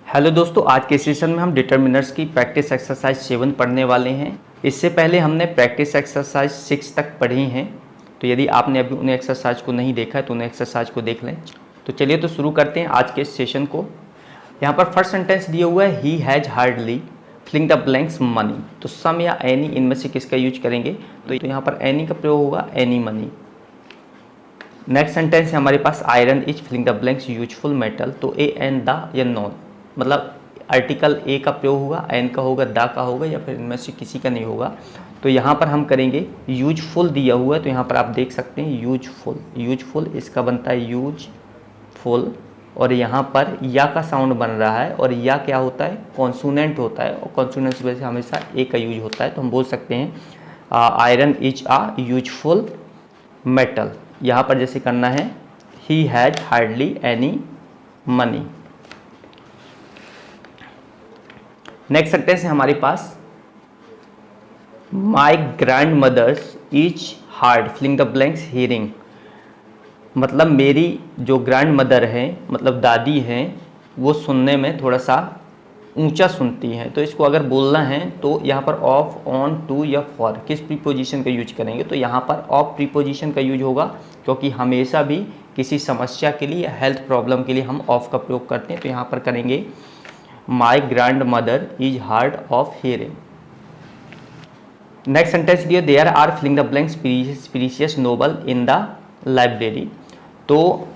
Hello दोस्तों, आज के सेशन में हम डिटर्मिनर्स की प्रैक्टिस एक्सरसाइज 7 पढ़ने वाले हैं। इससे पहले हमने प्रैक्टिस एक्सरसाइज 6 तक पढ़ी हैं, तो यदि आपने अभी उन एक्सरसाइज को नहीं देखा है तो उन एक्सरसाइज को देख लें। तो चलिए तो शुरू करते हैं आज के सेशन को। यहाँ पर फर्स्ट सेंटेंस दिया हुआ है, he has hardly filling the blanks money. तो सम या एनी इनमें से किसका यूज करेंगे? तो यहाँ पर एनी का प्रयोग होगा, एनी मनी। नेक्स्ट सेंटेंस है हमारे पास, iron is filling the blanks useful metal. तो ए एन द या नॉन, मतलब आर्टिकल ए का प्रयोग होगा, एन का होगा, द का होगा, या फिर इनमें से किसी का नहीं होगा। तो यहाँ पर हम करेंगे यूजफुल दिया हुआ है, तो यहाँ पर आप देख सकते हैं यूजफुल। यूजफुल इसका बनता है यूजफुल, और यहाँ पर या का साउंड बन रहा है, और या क्या होता है? कॉन्सोनेंट होता है, और कॉन्सोनेंट की वजह से हमेशा ए का यूज होता है। तो हम बोल सकते हैं iron is a useful metal. यहाँ पर जैसे करना है, he has hardly any money. Next sentence है हमारे पास, my grandmothers is hard filling the blanks hearing. मतलब मेरी जो ग्रैंड मदर हैं, मतलब दादी हैं, वो सुनने में थोड़ा सा ऊंचा सुनती हैं। तो इसको अगर बोलना है तो यहाँ पर ऑफ, ऑन, टू या फॉर किस प्रीपोजिशन का यूज करेंगे? तो यहाँ पर ऑफ प्रीपोजिशन का यूज होगा, क्योंकि हमेशा भी किसी समस्या के लिए, हेल्थ प्रॉब्लम के लिए हम ऑफ का प्रयोग करते हैं। तो यहाँ पर करेंगे my grandmother is hard of hearing. Next sentence दिया, there are filling the blanks precious noble in the library. तो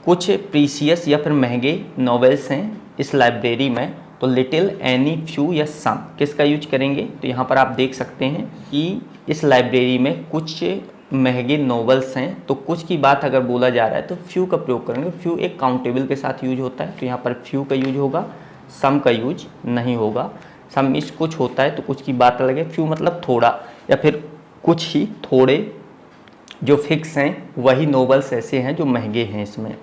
कुछ प्रीशियस या फिर महंगे नॉवेल्स हैं इस लाइब्रेरी में। तो लिटिल, एनी, फ्यू या सम किसका यूज करेंगे? तो यहाँ पर आप देख सकते हैं कि इस लाइब्रेरी में कुछ महंगे नॉवेल्स हैं, तो कुछ की बात अगर बोला जा रहा है तो फ्यू का प्रयोग करेंगे। फ्यू एक काउंटेबल के साथ यूज होता है, तो यहाँ पर फ्यू का यूज होगा, सम का यूज नहीं होगा। सम इस कुछ होता है तो कुछ की बात अलग है, फ्यू मतलब थोड़ा, या फिर कुछ ही थोड़े जो फिक्स हैं वही नॉवेल्स ऐसे हैं जो महंगे हैं इसमें।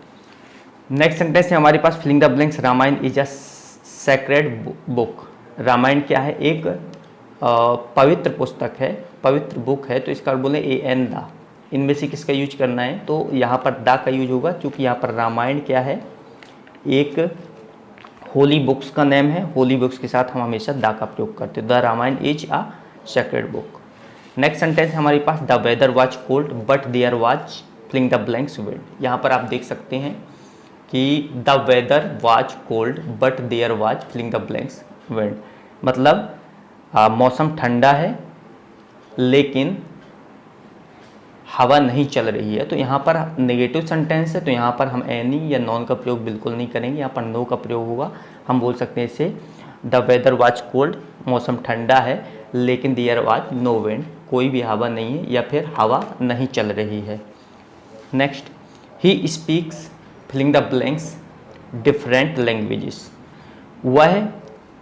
नेक्स्ट सेंटेंस है हमारे पास, filling the blanks Ramayana is a sacred book. Ramayana क्या है? एक पवित्र पुस्तक है, पवित्र बुक है। तो इसका बोले ए एन द, इनमें से किसका यूज करना है? तो यहाँ पर द का यूज होगा, क्योंकि यहाँ पर रामायण क्या है? एक होली बुक्स का नेम है। होली बुक्स के साथ हम हमेशा द का प्रयोग करते हैं। The Ramayana is a sacred book. Next sentence है हमारे पास, the weather was cold but there was filling the blanks wind. यहाँ पर आप देख सकते हैं कि the weather was cold but there was filling the blanks wind, मतलब मौसम ठंडा है लेकिन हवा नहीं चल रही है। तो यहाँ पर नेगेटिव सेंटेंस है, तो यहाँ पर हम एनी या नॉन का प्रयोग बिल्कुल नहीं करेंगे, यहाँ पर नो का प्रयोग होगा। हम बोल सकते हैं इसे, द वेदर वाज कोल्ड, मौसम ठंडा है, लेकिन देयर वाज नो विंड, कोई भी हवा नहीं है, या फिर हवा नहीं चल रही है। Next, he speaks filling the blanks different languages. वह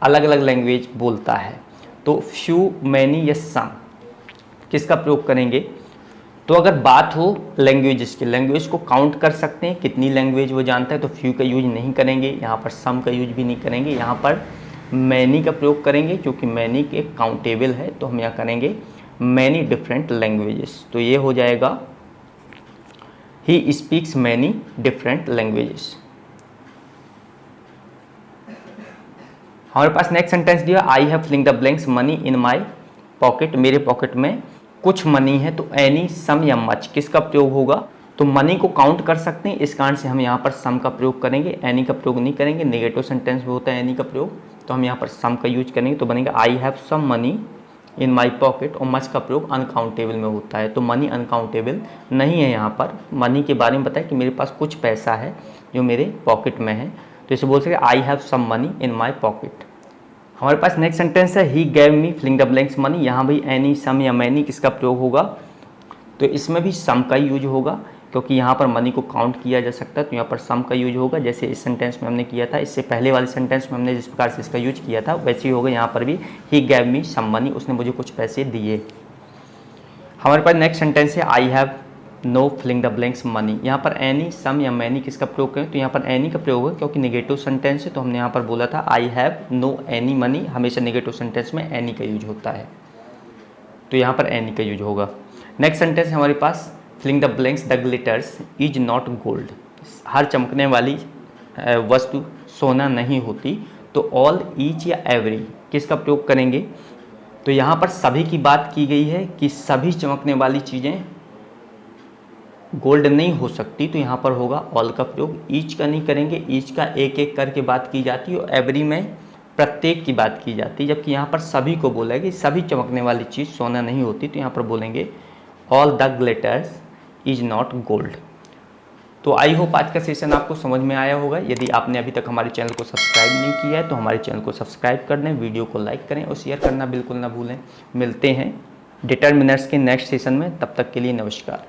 अलग अलग लैंग्वेज बोलता है। तो फ्यू, मैनी या सम किसका प्रयोग करेंगे? तो अगर बात हो लैंग्वेजेस की, लैंग्वेज को काउंट कर सकते हैं कितनी लैंग्वेज वो जानता है, तो फ्यू का यूज नहीं करेंगे, यहाँ पर सम का यूज भी नहीं करेंगे। यहाँ पर मैनी का प्रयोग करेंगे, क्योंकि मैनी एक काउंटेबल है। तो हम यहाँ करेंगे मैनी डिफरेंट लैंग्वेजेस। तो ये हो जाएगा, he speaks many different languages. हमारे पास नेक्स्ट सेंटेंस दिया, I have filling the blanks money in my pocket. मेरे पॉकेट में कुछ मनी है। तो एनी, सम या मच किसका प्रयोग होगा? तो मनी को काउंट कर सकते हैं, इस कारण से हम यहाँ पर सम का प्रयोग करेंगे, एनी का प्रयोग नहीं करेंगे। नेगेटिव सेंटेंस में होता है एनी का प्रयोग, तो हम यहाँ पर सम का यूज करेंगे। तो बनेगा I have some money in my pocket, और मच का प्रयोग अनकाउंटेबल में होता है। तो मनी अनकाउंटेबल नहीं है। यहाँ पर मनी के बारे में बताया कि मेरे पास कुछ पैसा है जो मेरे पॉकेट में है, तो इसे बोल सकते I have some money in my pocket. हमारे पास नेक्स्ट सेंटेंस है, he gave me filling the blanks money. यहाँ भी एनी, सम या मैनी किसका प्रयोग होगा? तो इसमें भी सम का यूज होगा, क्योंकि यहाँ पर मनी को काउंट किया जा सकता है। तो यहाँ पर सम का यूज होगा, जैसे इस सेंटेंस में हमने किया था। इससे पहले वाले सेंटेंस में हमने जिस प्रकार से इसका यूज किया था वैसे ही होगा यहाँ पर भी, ही गैव मी सम मनी, उसने मुझे कुछ पैसे दिए। हमारे पास नेक्स्ट सेंटेंस है, I have no filling the blanks money. यहाँ पर एनी, सम या मैनी किसका प्रयोग करें? तो यहाँ पर एनी का प्रयोग है, क्योंकि नेगेटिव सेंटेंस है। तो हमने यहाँ पर बोला था I have no any money, हमेशा नेगेटिव सेंटेंस में एनी का यूज होता है, तो यहाँ पर एनी का यूज होगा। नेक्स्ट सेंटेंस है हमारे पास, filling the blanks the glitters is not gold. हर चमकने वाली वस्तु सोना नहीं होती, तो ऑल, ईच या एवरी किसका प्रयोग करेंगे? तो यहाँ पर सभी की बात की गई है कि सभी चमकने वाली चीज़ें गोल्ड नहीं हो सकती, तो यहाँ पर होगा ऑल का प्रयोग। ईच का नहीं करेंगे, ईच का एक एक करके बात की जाती है और एवरी में प्रत्येक की बात की जाती है, जबकि यहाँ पर सभी को बोला है कि सभी चमकने वाली चीज़ सोना नहीं होती, तो यहाँ पर बोलेंगे all the glitters is not gold. तो आई होप आज का सेशन आपको समझ में आया होगा। यदि आपने अभी तक हमारे चैनल को सब्सक्राइब नहीं किया है तो हमारे चैनल को सब्सक्राइब कर दें, वीडियो को लाइक करें और शेयर करना बिल्कुल ना भूलें। मिलते हैं डिटर्मिनर्स के नेक्स्ट सेशन में, तब तक के लिए नमस्कार।